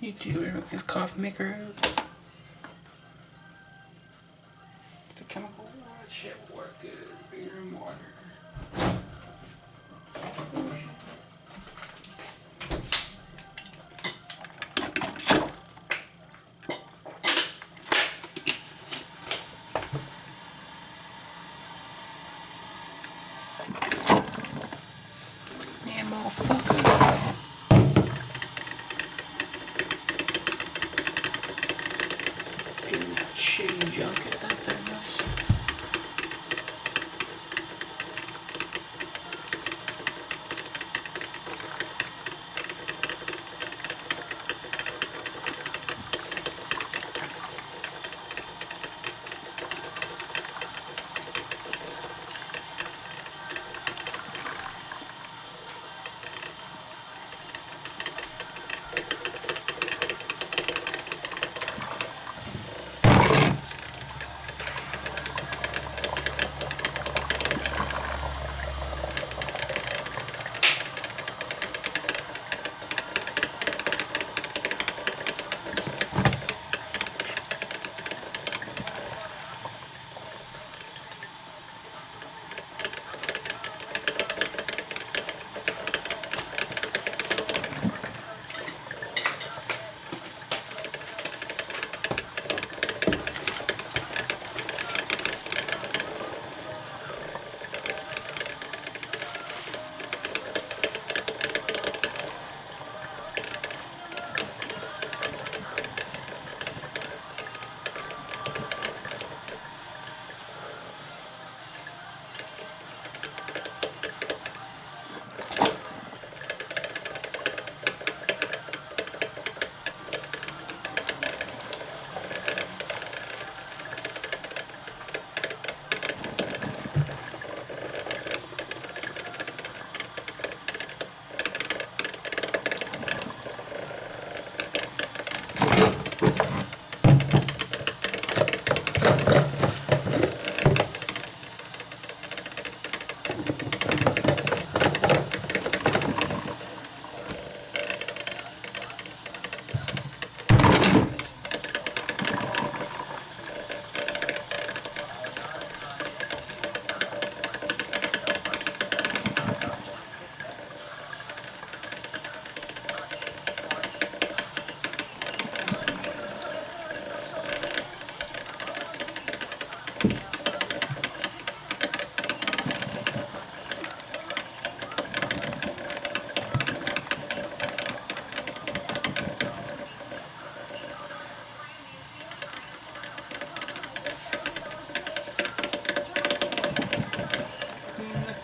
YouTuber, his coffee maker. The chemical shit will work good. Beer and water. Yeah, motherfucker. Getting that shitty junk at that thermos.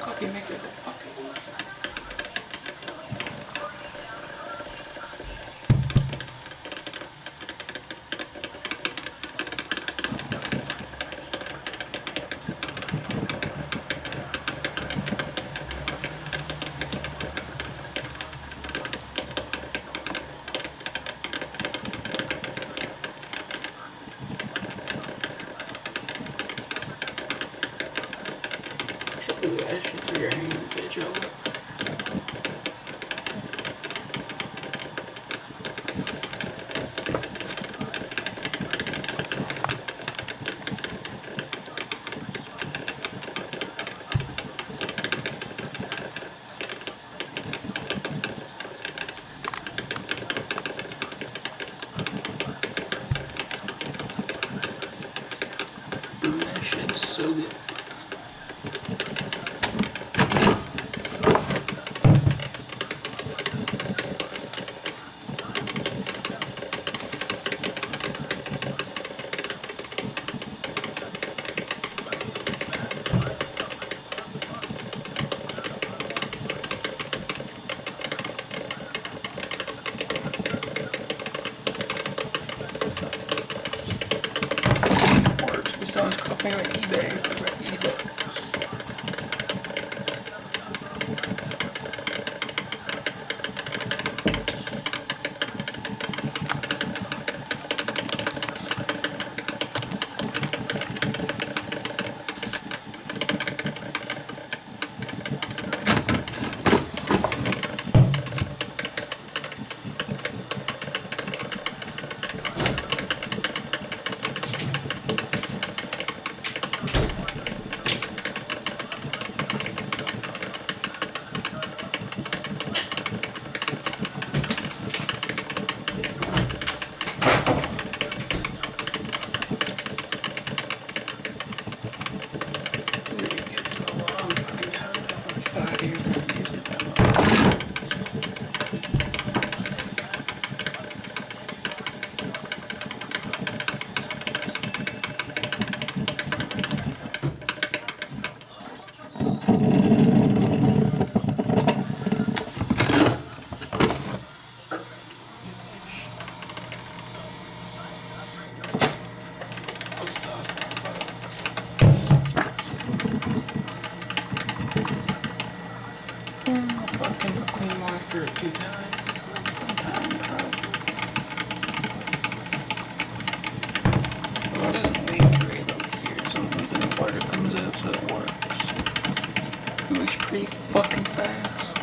Coffee maker, the fucking. Do that shit through your hands, bitch. Over. Ooh, that shit's so good. Someone's copying on eBay for ebooks. for it 2 times. One time probably. Well, it doesn't leak right up here. Something the water comes out so it works. It works pretty fucking fast.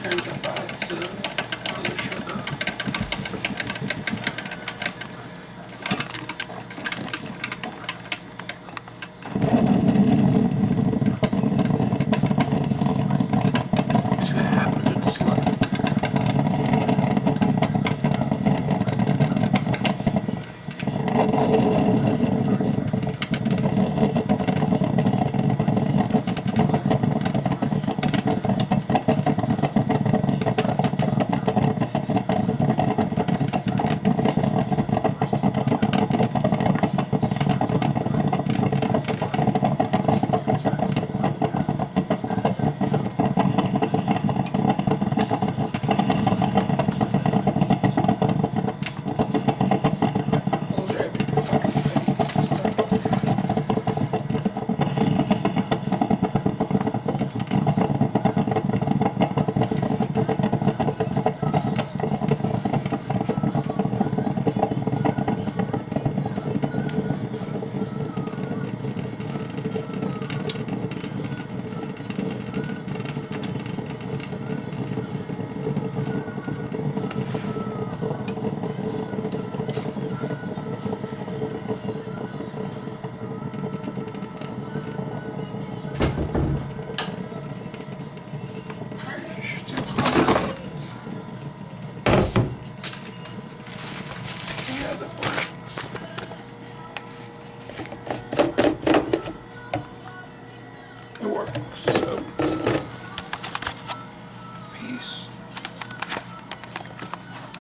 Turns up by itself. Oh, shut up. That's what happens with this light. It works, so peace.